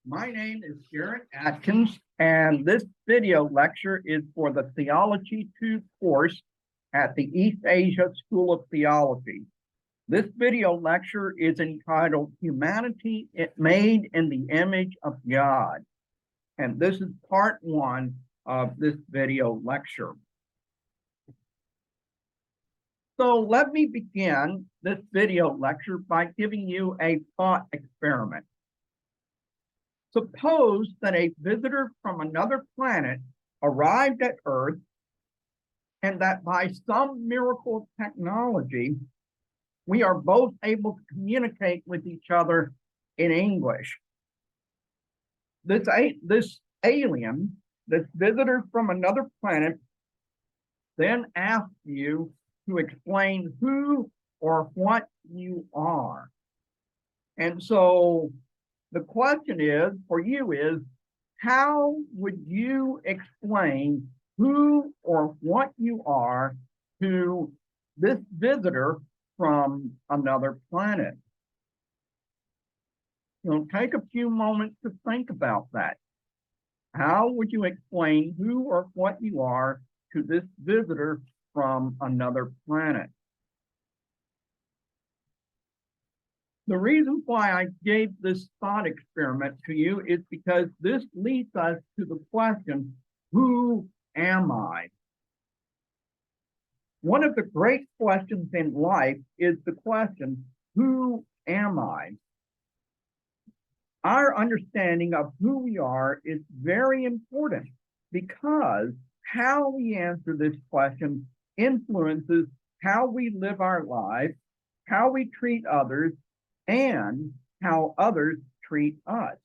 My name is Garrett Atkins, and this video lecture is for the Theology 2 course at the East Asia School of Theology. This video lecture is entitled Humanity Made in the Image of God, and this is part one of this video lecture. So let me begin this video lecture by giving you a thought experiment. Suppose that a visitor from another planet arrived at Earth and that by some miracle of technology, we are both able to communicate with each other in English. This alien, this visitor from another planet, then asks you to explain who or what you are. And so the question is, for you is, how would you explain who or what you are to this visitor from another planet? Take a few moments to think about that. How would you explain who or what you are to this visitor from another planet? The reason why I gave this thought experiment to you is because this leads us to the question, who am I? One of the great questions in life is the question, who am I? Our understanding of who we are is very important because how we answer this question influences how we live our lives, how we treat others, and how others treat us.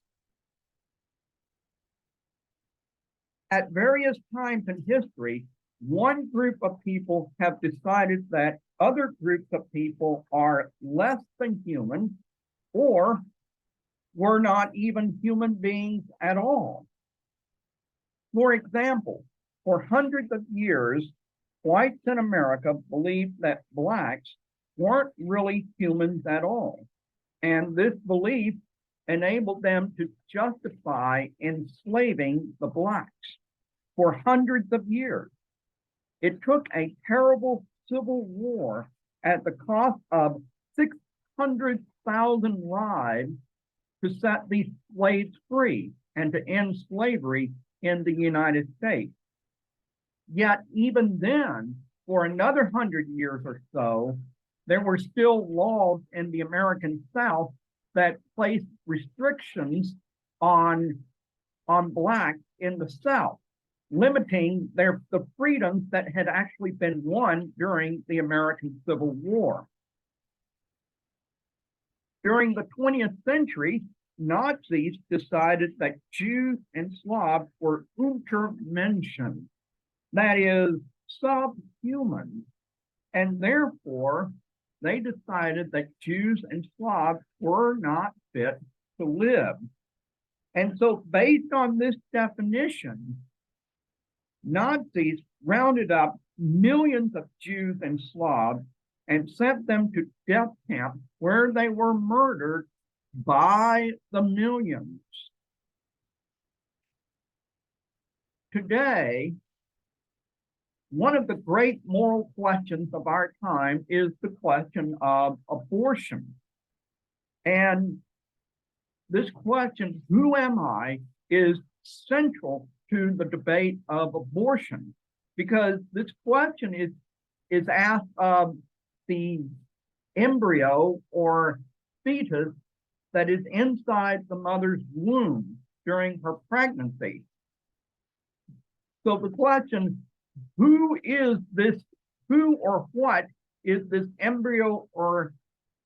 At various times in history, one group of people have decided that other groups of people are less than human or were not even human beings at all. For example, for hundreds of years, whites in America believed that blacks weren't really humans at all. And this belief enabled them to justify enslaving the blacks for hundreds of years. It took a terrible civil war at the cost of 600,000 lives to set these slaves free and to end slavery in the United States. Yet even then, for another 100 years or so, there were still laws in the American South that placed restrictions on blacks in the South, limiting the freedoms that had actually been won during the American Civil War. During the 20th century, Nazis decided that Jews and Slavs were Untermenschen, that is, subhuman, and therefore they decided that Jews and Slavs were not fit to live. And so based on this definition, Nazis rounded up millions of Jews and Slavs and sent them to death camps where they were murdered by the millions. Today, one of the great moral questions of our time is the question of abortion. And this question, who am I, is central to the debate of abortion, because this question is asked of the embryo or fetus that is inside the mother's womb during her pregnancy. So the question, who or what is this embryo or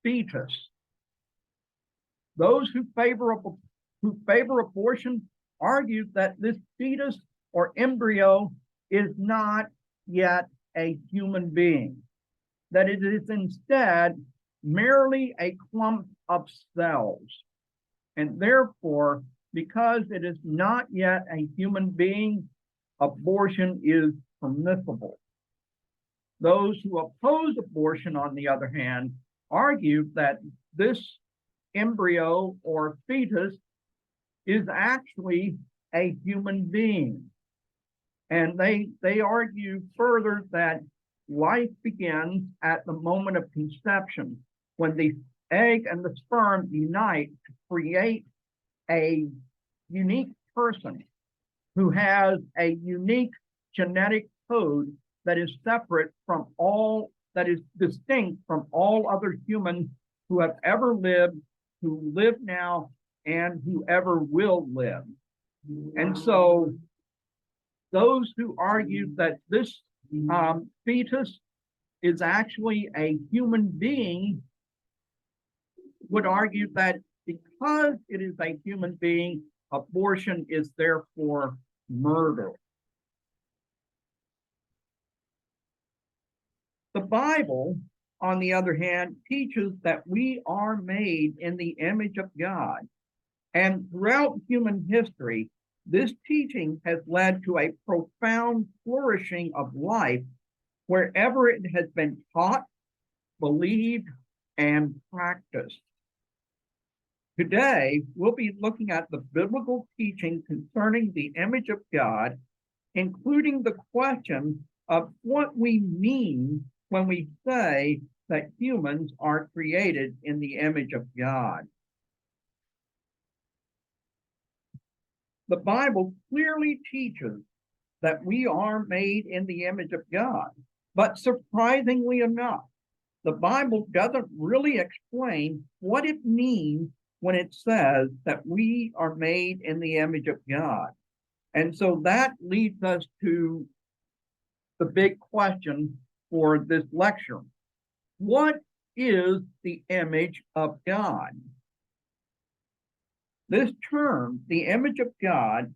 fetus? Those who favor abortion argue that this fetus or embryo is not yet a human being, that it is instead merely a clump of cells. And therefore, because it is not yet a human being, abortion is permissible. Those who oppose abortion, on the other hand, argue that this embryo or fetus is actually a human being. And they argue further that life begins at the moment of conception, when the egg and the sperm unite to create a unique person who has a unique genetic code that is separate from all, that is distinct from all other humans who have ever lived, who live now, and who ever will live. And so those who argue that this fetus is actually a human being would argue that because it is a human being, abortion is therefore murder. The Bible, on the other hand, teaches that we are made in the image of God. And throughout human history, this teaching has led to a profound flourishing of life wherever it has been taught, believed, and practiced. Today, we'll be looking at the biblical teaching concerning the image of God, including the question of what we mean when we say that humans are created in the image of God. The Bible clearly teaches that we are made in the image of God, but surprisingly enough, the Bible doesn't really explain what it means when it says that we are made in the image of God. And so that leads us to the big question for this lecture. What is the image of God? This term, the image of God,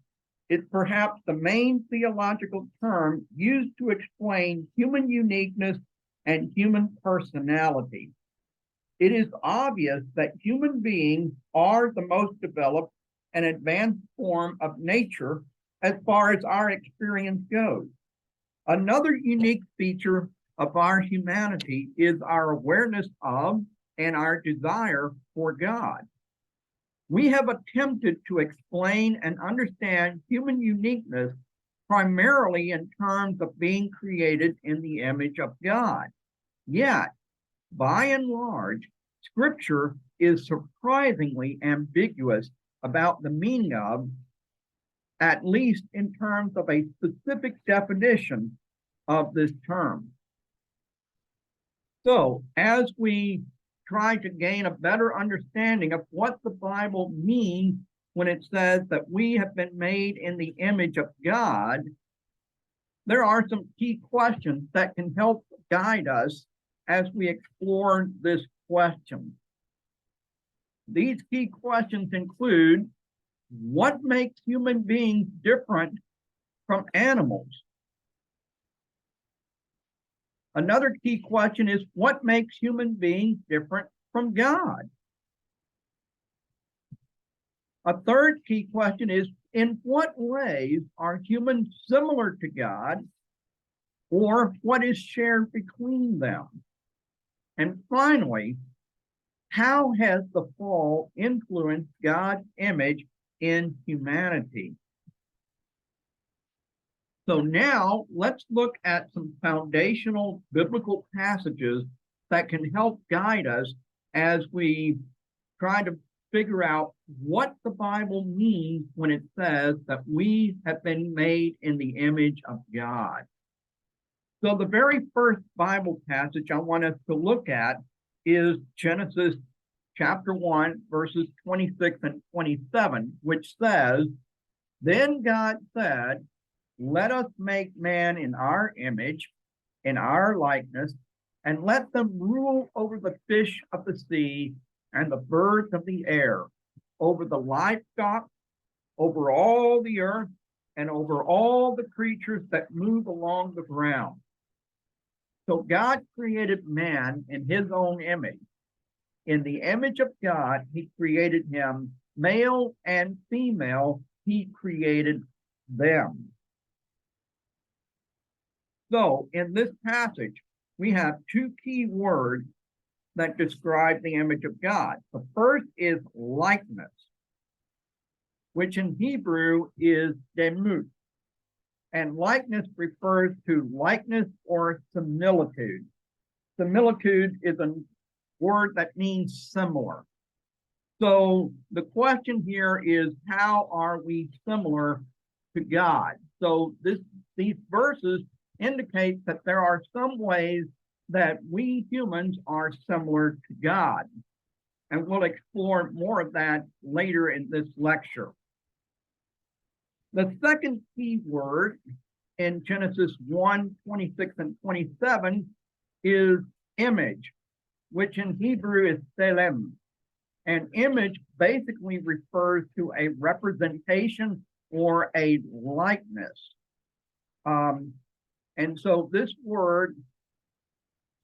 is perhaps the main theological term used to explain human uniqueness and human personality. It is obvious that human beings are the most developed and advanced form of nature as far as our experience goes. Another unique feature of our humanity is our awareness of and our desire for God. We have attempted to explain and understand human uniqueness primarily in terms of being created in the image of God. Yet, by and large, Scripture is surprisingly ambiguous about the meaning of, at least in terms of a specific definition of this term. So, as we try to gain a better understanding of what the Bible means when it says that we have been made in the image of God, there are some key questions that can help guide us as we explore this question. These key questions include: what makes human beings different from animals? Another key question is: what makes human beings different from God? A third key question is: in what ways are humans similar to God, or what is shared between them? And finally, how has the fall influenced God's image in humanity? So now let's look at some foundational biblical passages that can help guide us as we try to figure out what the Bible means when it says that we have been made in the image of God. So the very first Bible passage I want us to look at is Genesis chapter 1, verses 26 and 27, which says, "Then God said, let us make man in our image, in our likeness, and let them rule over the fish of the sea and the birds of the air, over the livestock, over all the earth, and over all the creatures that move along the ground." So God created man in his own image. In the image of God, he created him, male and female, he created them. So in this passage, we have two key words that describe the image of God. The first is likeness. which in Hebrew is demut. And likeness refers to likeness or similitude. Similitude is a word that means similar. So the question here is, how are we similar to God? So these verses indicate that there are some ways that we humans are similar to God. And we'll explore more of that later in this lecture. The second key word in Genesis 1, 26 and 27 is image, which in Hebrew is tselem. An image basically refers to a representation or a likeness. And so this word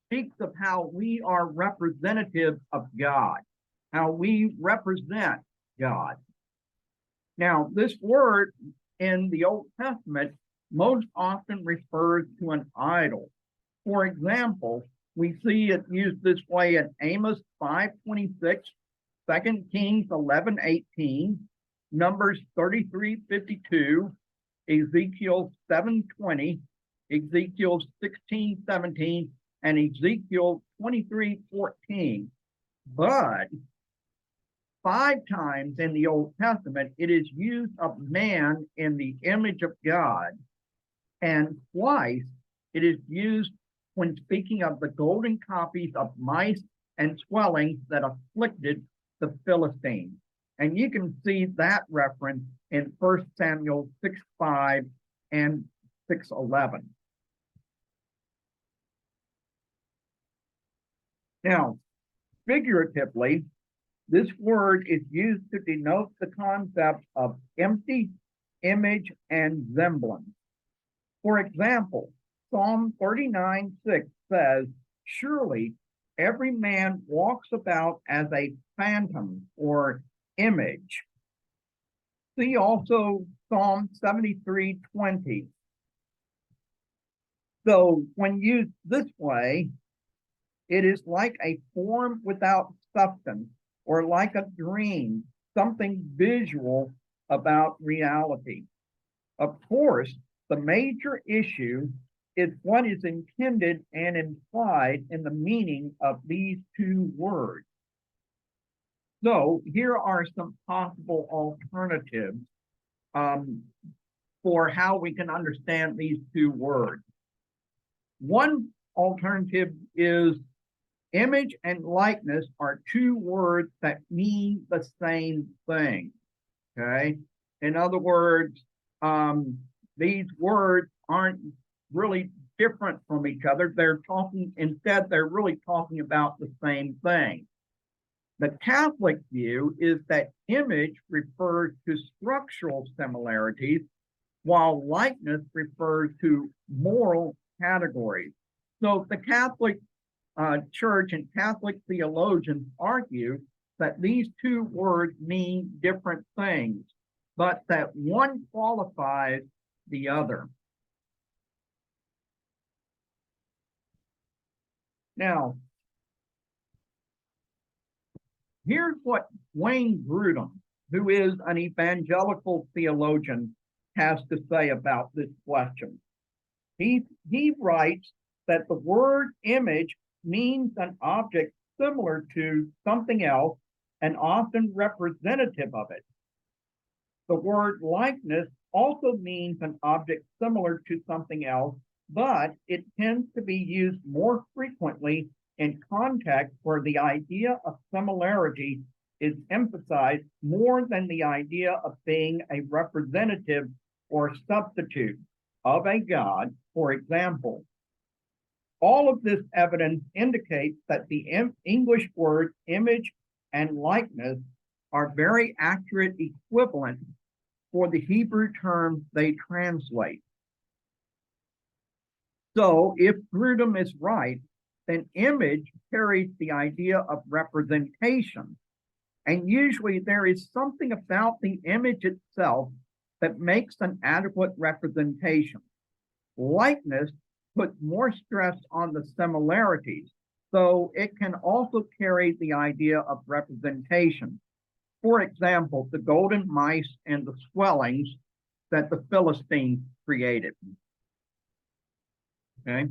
speaks of how we are representative of God, how we represent God. Now, this word in the Old Testament most often refers to an idol. For example, we see it used this way in Amos 5:26, 2 Kings 11:18, Numbers 33:52, Ezekiel 7:20, Ezekiel 16:17, and Ezekiel 23:14. But 5 times in the Old Testament, it is used of man in the image of God. And twice it is used when speaking of the golden copies of mice and swellings that afflicted the Philistines. And you can see that reference in 1 Samuel 6:5 and 6:11. Now, figuratively, this word is used to denote the concept of empty, image, and semblance. For example, Psalm 39:6 says, "Surely every man walks about as a phantom or image." See also Psalm 73:20. So when used this way, it is like a form without substance, or like a dream, something visual about reality. Of course, the major issue is what is intended and implied in the meaning of these two words. So here are some possible alternatives for how we can understand these two words. One alternative is image and likeness are two words that mean the same thing, okay? In other words, these words aren't really different from each other. Instead, they're really talking about the same thing. The Catholic view is that image refers to structural similarities, while likeness refers to moral categories. So the Catholic Church and Catholic theologians argue that these two words mean different things, but that one qualifies the other. Now, here's what Wayne Grudem, who is an evangelical theologian, has to say about this question. He writes that the word image means an object similar to something else and often representative of it. The word likeness also means an object similar to something else, but it tends to be used more frequently in context where the idea of similarity is emphasized more than the idea of being a representative or substitute of a god, for example. All of this evidence indicates that the English words image and likeness are very accurate equivalents for the Hebrew terms they translate. So if Grudem is right, then image carries the idea of representation. And usually there is something about the image itself that makes an adequate representation. Likeness puts more stress on the similarities, so it can also carry the idea of representation. For example, the golden mice and the swellings that the Philistines created. Okay.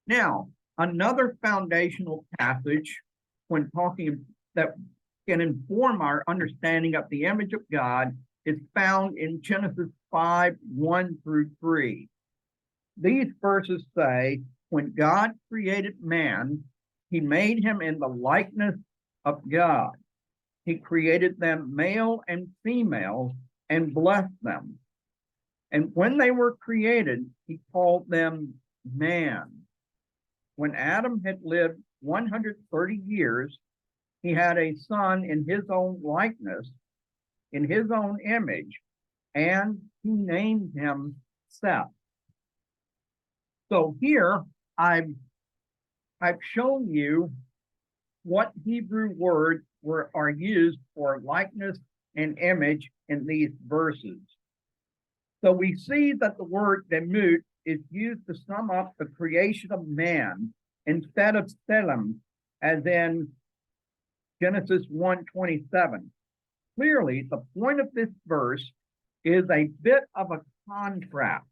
Now, another foundational passage when talking that can inform our understanding of the image of God is found in Genesis 5:1-3. These verses say, when God created man, he made him in the likeness of God. He created them male and female and blessed them. And when they were created, he called them man. When Adam had lived 130 years, he had a son in his own likeness, in his own image, and he named him Seth. So here I've shown you what Hebrew words are used for likeness and image in these verses. So we see that the word demut is used to sum up the creation of man instead of Selim, as in Genesis 1:27. Clearly, the point of this verse is a bit of a contrast.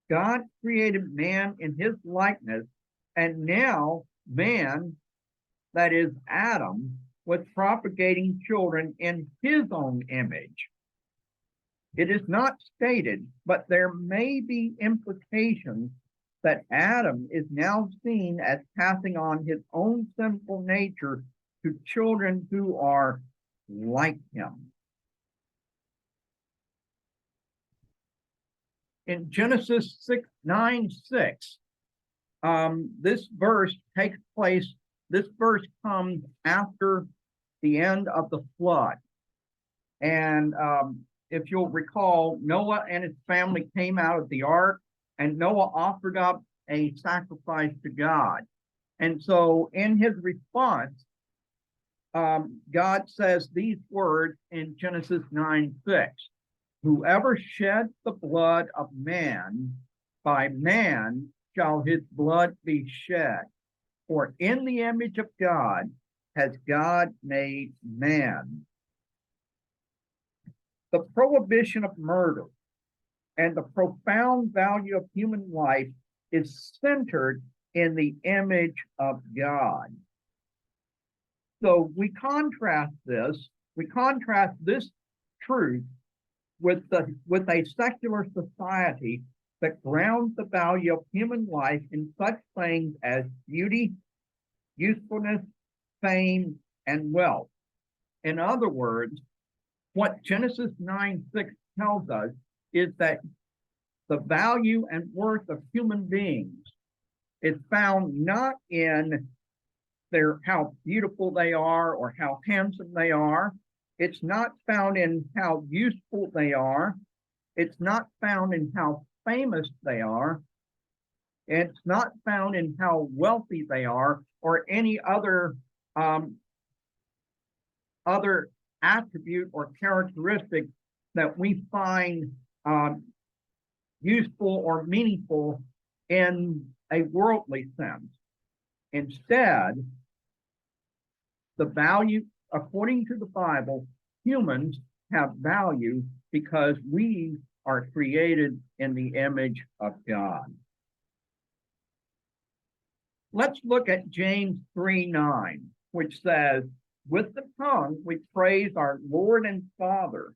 God created man in his likeness, and now man, that is Adam, was propagating children in his own image. It is not stated, but there may be implications that Adam is now seen as passing on his own sinful nature to children who are like him. In Genesis 9:6, this verse takes place, this verse comes after the end of the flood. And if you'll recall, Noah and his family came out of the ark, and Noah offered up a sacrifice to God. And so in his response, God says these words in Genesis 9:6. Whoever sheds the blood of man, by man shall his blood be shed. For in the image of God has God made man. The prohibition of murder and the profound value of human life is centered in the image of God. So we contrast this truth with a secular society that grounds the value of human life in such things as beauty, usefulness, fame, and wealth. In other words, what Genesis 9:6 tells us is that the value and worth of human beings is found not in how beautiful they are or how handsome they are. It's not found in how useful they are. It's not found in how famous they are. It's not found in how wealthy they are or any other attribute or characteristic that we find useful or meaningful in a worldly sense. Instead, the value, according to the Bible, humans have value because we are created in the image of God. Let's look at James 3:9, which says, with the tongue we praise our Lord and Father,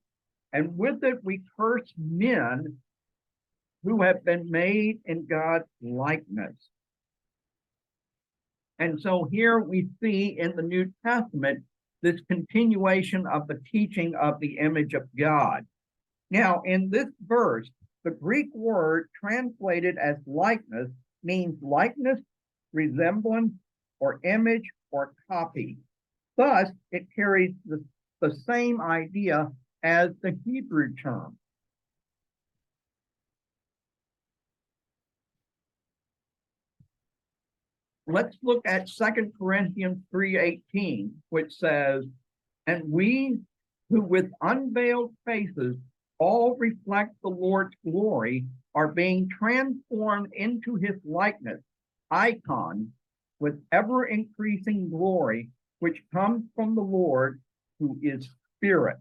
and with it we curse men who have been made in God's likeness. And so here we see in the New Testament this continuation of the teaching of the image of God. Now, in this verse, the Greek word translated as likeness means likeness, resemblance, or image, or copy. Thus, it carries the same idea as the Hebrew term. Let's look at 2 Corinthians 3:18, which says, and we who with unveiled faces all reflect the Lord's glory are being transformed into his likeness, icon, with ever increasing glory, which comes from the Lord, who is spirit.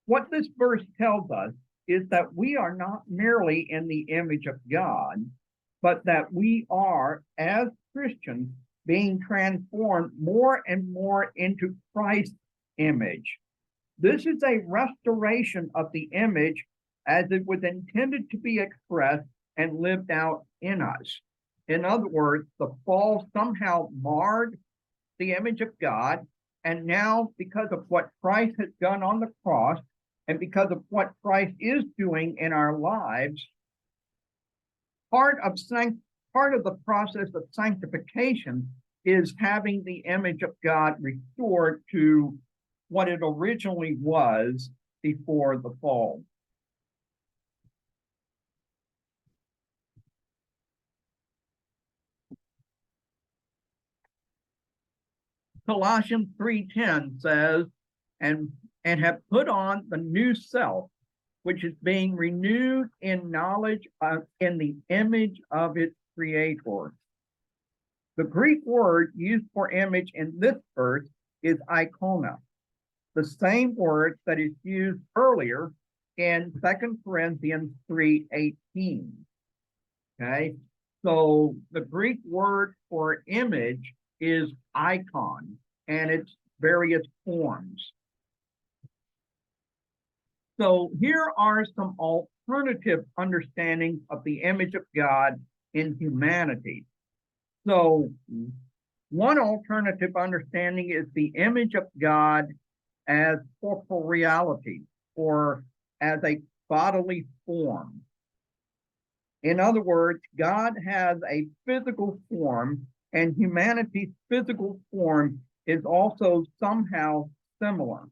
What this verse tells us is that we are not merely in the image of God, but that we are, as Christians, being transformed more and more into Christ's image. This is a restoration of the image as it was intended to be expressed and lived out in us. In other words, the fall somehow marred the image of God, and now because of what Christ has done on the cross, and because of what Christ is doing in our lives, part of the process of sanctification is having the image of God restored to what it originally was before the fall. Colossians 3:10 says, and have put on the new self, which is being renewed in knowledge in the image of its creator. The Greek word used for image in this verse is icona, the same word that is used earlier in 2 Corinthians 3:18. Okay, so the Greek word for image is icon, and its various forms. So here are some alternative understandings of the image of God in humanity. So one alternative understanding is the image of God as corporeality, or as a bodily form. In other words, God has a physical form, and humanity's physical form is also somehow similar.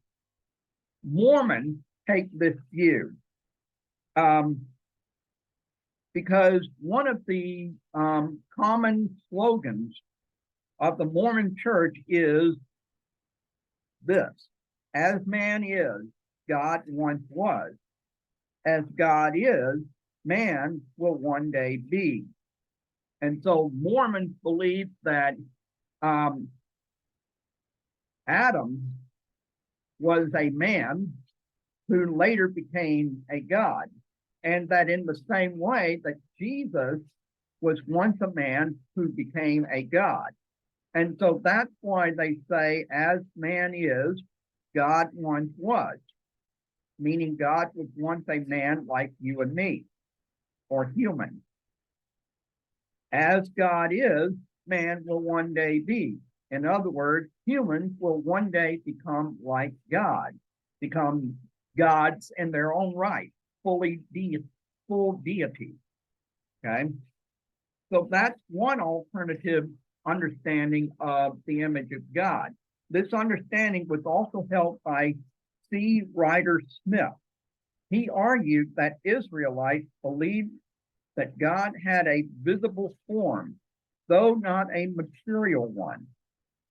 Mormons take this view because one of the common slogans of the Mormon church is this: as man is, God once was. As God is, man will one day be. And so Mormons believe that Adam was a man who later became a God, and that in the same way that Jesus was once a man who became a God. And so that's why they say, as man is, God once was, meaning God was once a man like you and me, or human. As God is, man will one day be. In other words, humans will one day become like God, become gods in their own right, full deity. Okay, so that's one alternative understanding of the image of God. This understanding was also held by C. Ryder Smith. He argued that Israelites believed that God had a visible form, though not a material one.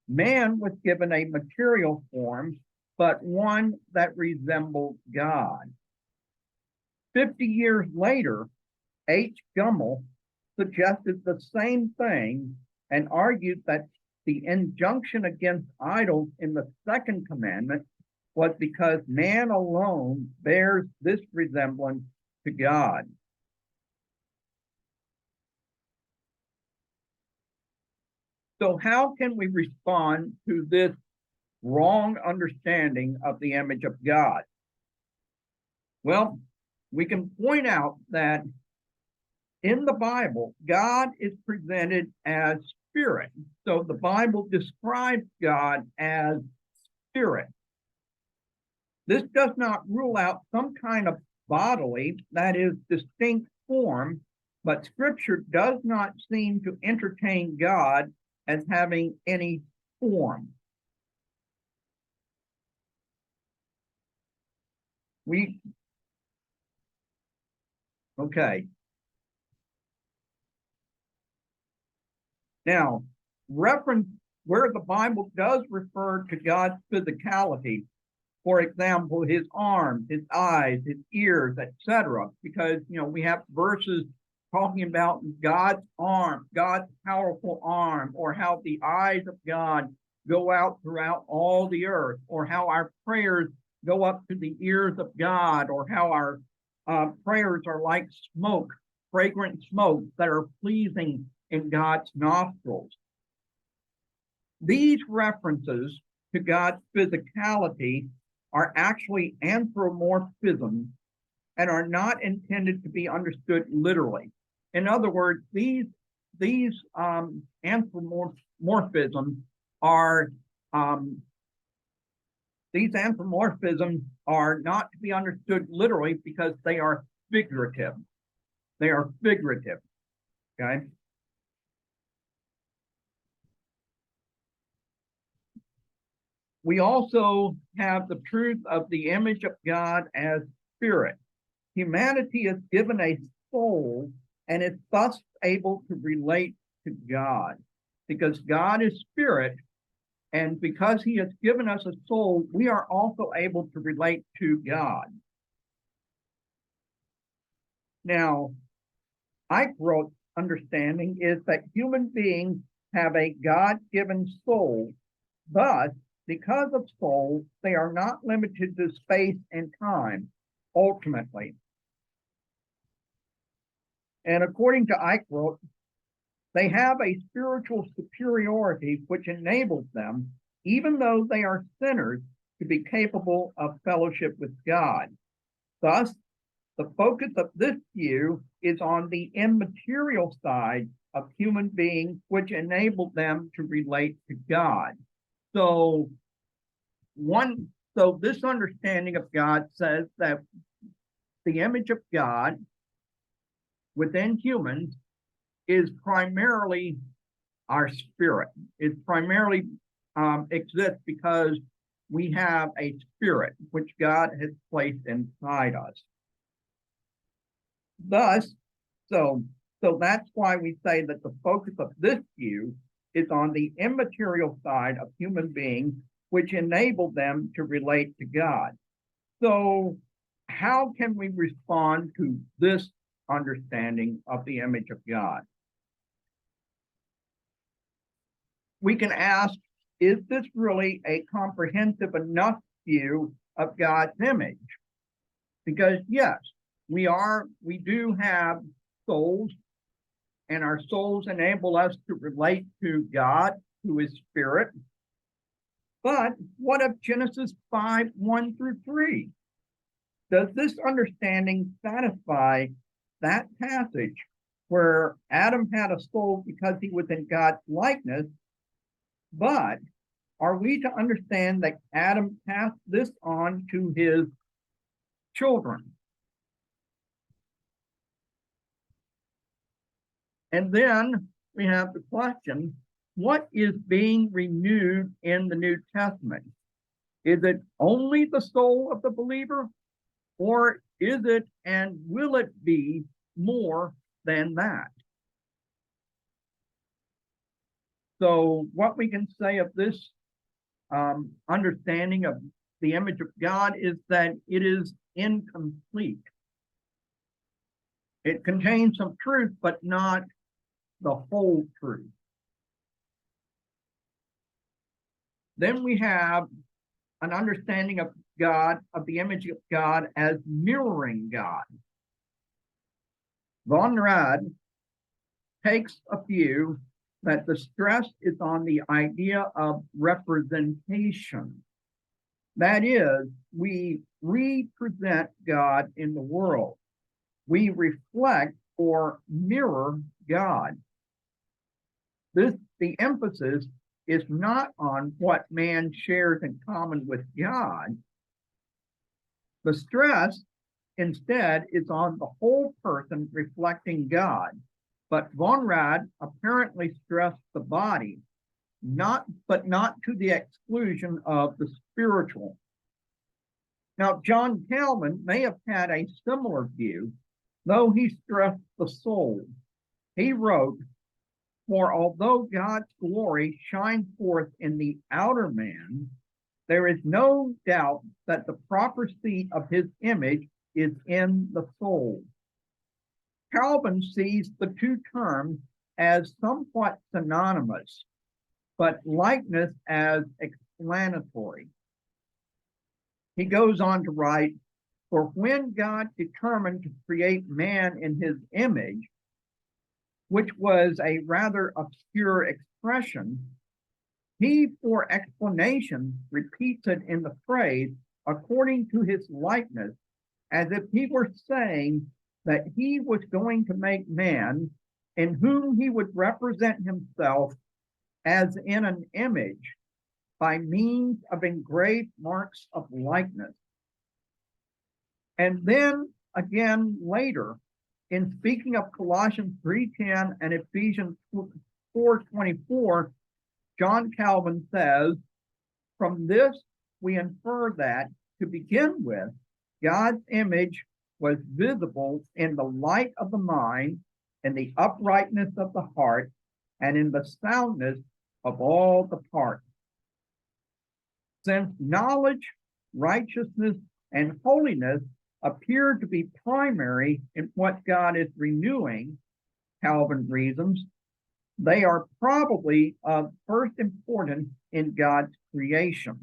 Man was given a material form, but one that resembled God. 50 years later, H. Gummel suggested the same thing and argued that the injunction against idols in the second commandment was because man alone bears this resemblance to God. So how can we respond to this wrong understanding of the image of God? Well, we can point out that in the Bible, God is presented as spirit. So the Bible describes God as spirit. This does not rule out some kind of bodily, that is, distinct form, but Scripture does not seem to entertain God as having any form. Okay. Now, reference where the Bible does refer to God's physicality, for example, his arms, his eyes, his ears, etc., because we have verses talking about God's arm, God's powerful arm, or how the eyes of God go out throughout all the earth, or how our prayers go up to the ears of God, or how our prayers are like smoke, fragrant smoke that are pleasing in God's nostrils. These references to God's physicality are actually anthropomorphisms and are not intended to be understood literally. In other words, these anthropomorphisms are not to be understood literally because they are figurative. They are figurative. Okay. We also have the truth of the image of God as spirit. Humanity is given a soul and is thus able to relate to God because God is spirit. And because he has given us a soul, we are also able to relate to God. Now, Eichroth's understanding is that human beings have a God-given soul. Thus, because of soul, they are not limited to space and time, ultimately. And according to Eichroth, they have a spiritual superiority which enables them, even though they are sinners, to be capable of fellowship with God. Thus, the focus of this view is on the immaterial side of human beings, which enable them to relate to God. So this understanding of God says that the image of God within humans is primarily our spirit. It primarily exists because we have a spirit which God has placed inside us. Thus, so that's why we say that the focus of this view is on the immaterial side of human beings, which enable them to relate to God. So how can we respond to this understanding of the image of God? We can ask, is this really a comprehensive enough view of God's image? Because yes, we do have souls, and our souls enable us to relate to God, who is spirit. But what of Genesis 5:1-3? Does this understanding satisfy that passage where Adam had a soul because he was in God's likeness? But are we to understand that Adam passed this on to his children? And then we have the question, what is being renewed in the New Testament? Is it only the soul of the believer? Or is it and will it be more than that? So what we can say of this understanding of the image of God is that it is incomplete. It contains some truth, but not the whole truth. Then we have an understanding of God, of the image of God as mirroring God. Von Rad takes a view that the stress is on the idea of representation. That is, we represent God in the world. We reflect or mirror God. The emphasis is not on what man shares in common with God. The stress instead is on the whole person reflecting God. But von Rad apparently stressed the body, but not to the exclusion of the spiritual. Now, John Calvin may have had a similar view, though he stressed the soul. He wrote, "For although God's glory shines forth in the outer man, there is no doubt that the proper seat of his image is in the soul." Calvin sees the two terms as somewhat synonymous, but likeness as explanatory. He goes on to write, for when God determined to create man in his image, which was a rather obscure expression, he, for explanation, repeats it in the phrase, according to his likeness, as if he were saying that he was going to make man in whom he would represent himself as in an image by means of engraved marks of likeness. And then again later, in speaking of Colossians 3:10 and Ephesians 4:24, John Calvin says, from this we infer that, to begin with, God's image was visible in the light of the mind, in the uprightness of the heart, and in the soundness of all the parts. Since knowledge, righteousness, and holiness appear to be primary in what God is renewing, Calvin reasons, they are probably of first importance in God's creation.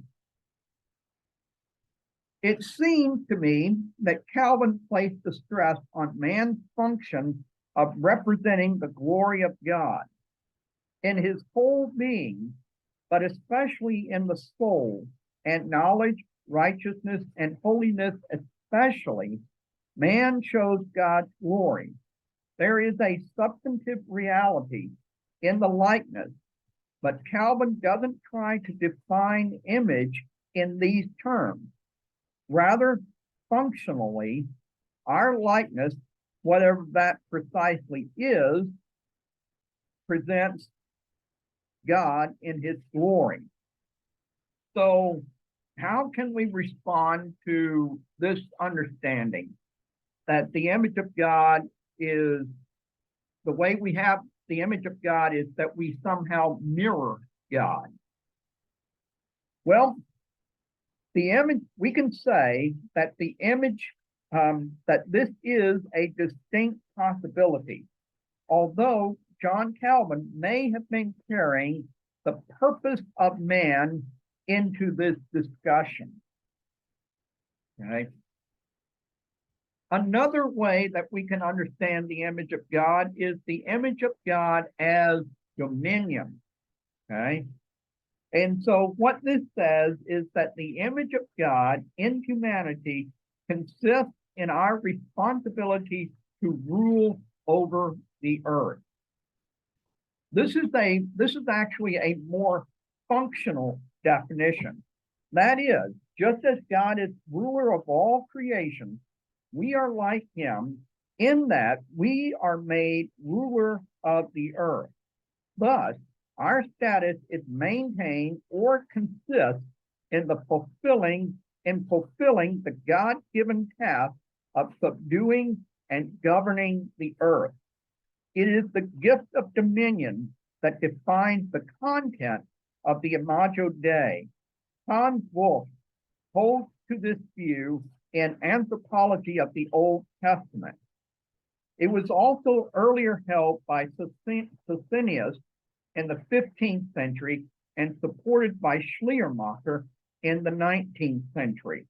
It seems to me that Calvin placed the stress on man's function of representing the glory of God in his whole being, but especially in the soul, and knowledge, righteousness, and holiness especially, man shows God's glory. There is a substantive reality in the likeness, but Calvin doesn't try to define image in these terms. Rather, functionally, our likeness, whatever that precisely is, presents God in his glory. So, how can we respond to this understanding that the image of God is the way we have the image of God is that we somehow mirror God? Well, the image, we can say that the image, that this is a distinct possibility, although John Calvin may have been carrying the purpose of man into this discussion. Okay. Another way that we can understand the image of God is the image of God as dominion. Okay. And so what this says is that the image of God in humanity consists in our responsibility to rule over the earth. This is actually a more functional definition. That is, just as God is ruler of all creation, we are like him in that we are made ruler of the earth. Thus, our status is maintained or consists in fulfilling the God-given task of subduing and governing the earth. It is the gift of dominion that defines the content of the Imago Dei. Hans Wolff holds to this view in Anthropology of the Old Testament. It was also earlier held by Socinus in the 15th century and supported by Schleiermacher in the 19th century.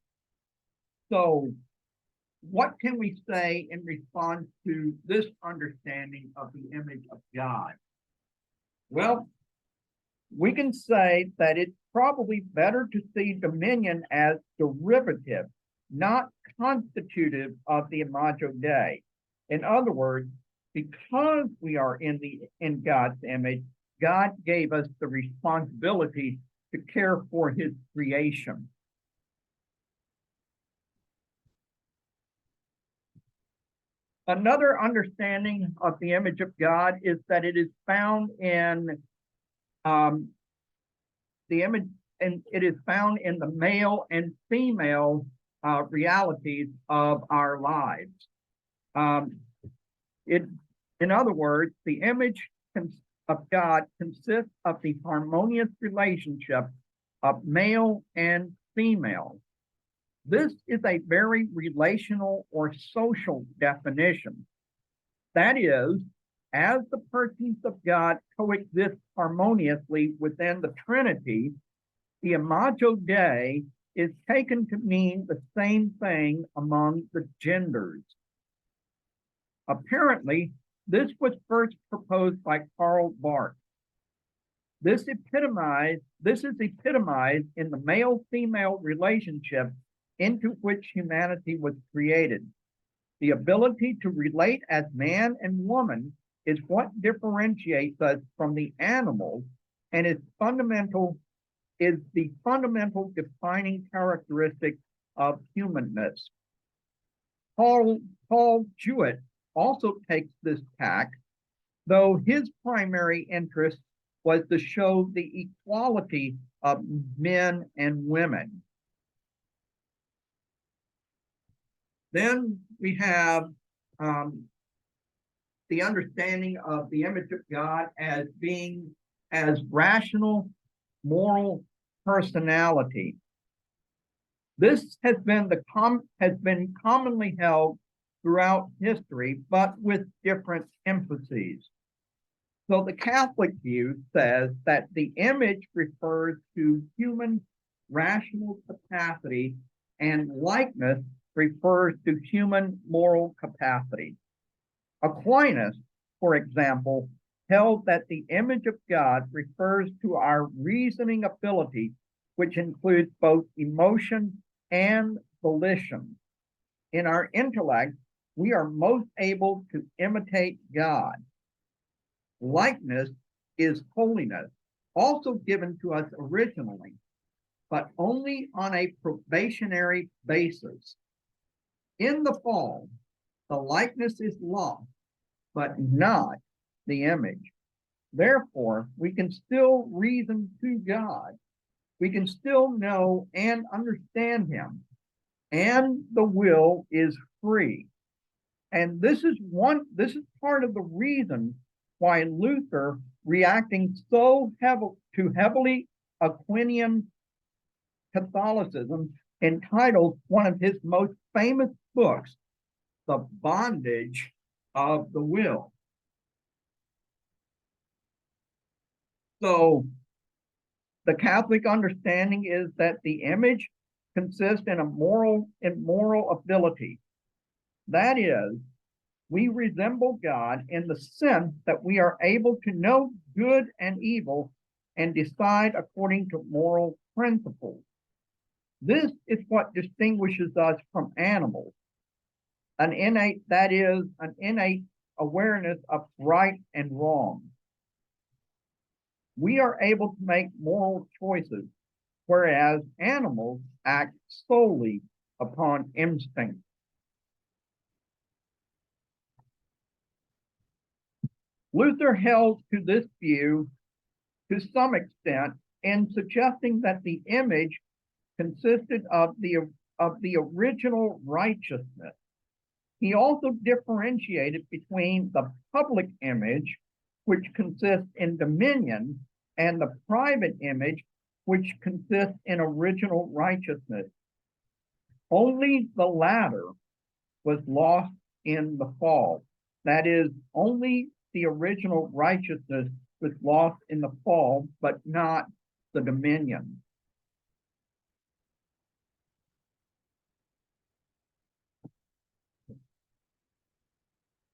So, what can we say in response to this understanding of the image of God? Well, we can say that it's probably better to see dominion as derivative, not constitutive of the Imago Dei. In other words, because we are in God's image, God gave us the responsibility to care for his creation. Another understanding of the image of God is that it is found in the male and female realities of our lives. In other words, the image of God consists of the harmonious relationship of male and female. This is a very relational or social definition. That is, as the persons of God coexist harmoniously within the Trinity, the Imago Dei is taken to mean the same thing among the genders. Apparently, this was first proposed by Karl Barth. This is epitomized in the male-female relationship into which humanity was created. The ability to relate as man and woman is what differentiates us from the animals and is the fundamental defining characteristic of humanness. Paul Jewett also takes this tack, though his primary interest was to show the equality of men and women. Then we have the understanding of the image of God as being as rational, moral personality. This has been commonly held throughout history, but with different emphases. So the Catholic view says that the image refers to human rational capacity and likeness refers to human moral capacity. Aquinas, for example, held that the image of God refers to our reasoning ability, which includes both emotion and volition. In our intellect, we are most able to imitate God. Likeness is holiness, also given to us originally, but only on a probationary basis. In the fall, the likeness is lost, but not the image. Therefore, we can still reason to God. We can still know and understand him, and the will is free. And this is part of the reason why Luther, reacting so heavily Aquinian Catholicism, entitled one of his most famous books, The Bondage of the Will. So the Catholic understanding is that the image consists in moral ability. That is, we resemble God in the sense that we are able to know good and evil and decide according to moral principles. This is what distinguishes us from animals. An innate awareness of right and wrong. We are able to make moral choices, whereas animals act solely upon instinct. Luther held to this view to some extent in suggesting that the image consisted of the original righteousness. He also differentiated between the public image, which consists in dominion, and the private image, which consists in original righteousness. Only the latter was lost in the fall. That is, only the original righteousness was lost in the fall, but not the dominion.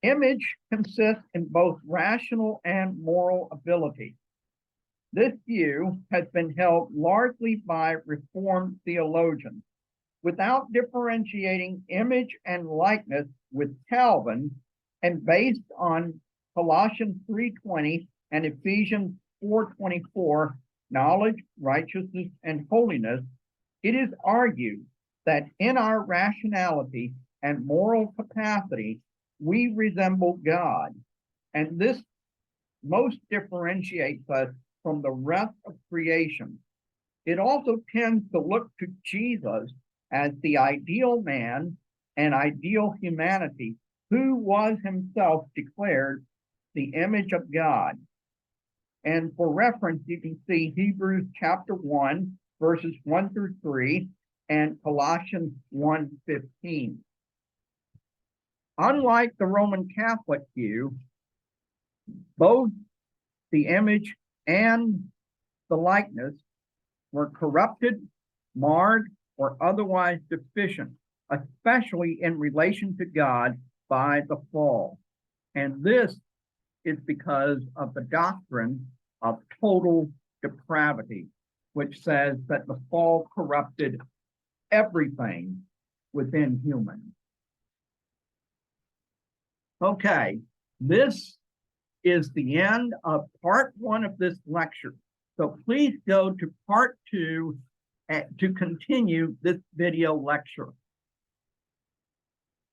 Image consists in both rational and moral ability. This view has been held largely by Reformed theologians. Without differentiating image and likeness with Calvin, and based on Colossians 3:20 and Ephesians 4:24, knowledge, righteousness, and holiness, it is argued that in our rationality and moral capacity, we resemble God, and this most differentiates us from the rest of creation. It also tends to look to Jesus as the ideal man and ideal humanity, who was himself declared the image of God. And for reference, you can see Hebrews chapter 1, verses 1 through 3, and Colossians 1:15. Unlike the Roman Catholic view, both the image and the likeness were corrupted, marred, or otherwise deficient, especially in relation to God by the fall. And this is because of the doctrine of total depravity, which says that the fall corrupted everything within humans. Okay, this is the end of part 1 of this lecture. So please go to part 2 to continue this video lecture.